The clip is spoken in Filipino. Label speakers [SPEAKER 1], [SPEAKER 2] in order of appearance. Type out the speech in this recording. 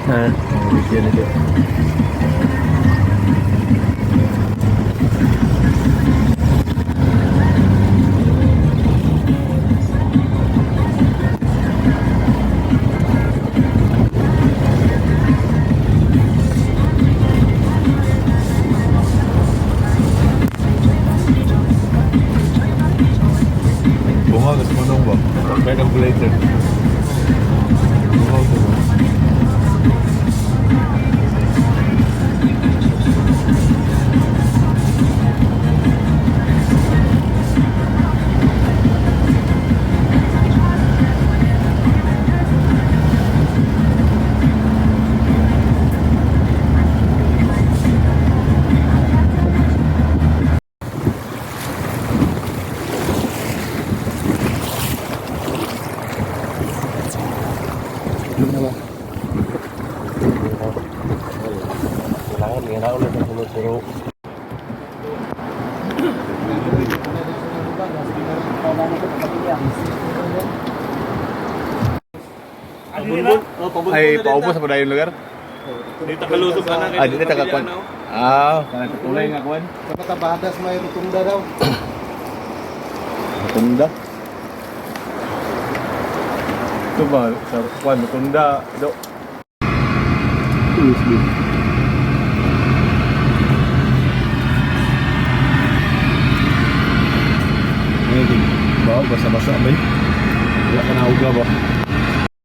[SPEAKER 1] Ha? Bigyan nito. Bunga, gusto mo nung ba? May calculator. Bunga, gusto mo. Yun na ba? Kailangan, hindi na ulit ang sunod-sunod. Ay, paubos sa yung lugar?
[SPEAKER 2] Dito kalusog ka na.
[SPEAKER 1] Ah, dito tagakwan. Ah, kanang katulay nga kwan.
[SPEAKER 3] Sa Matabatas may rotunda daw.
[SPEAKER 1] Rotunda. Ito ba, sa kwan, rotunda. Do. USB. Ngayon, ba, basa-basa ba yun? Wala ka na uga ba?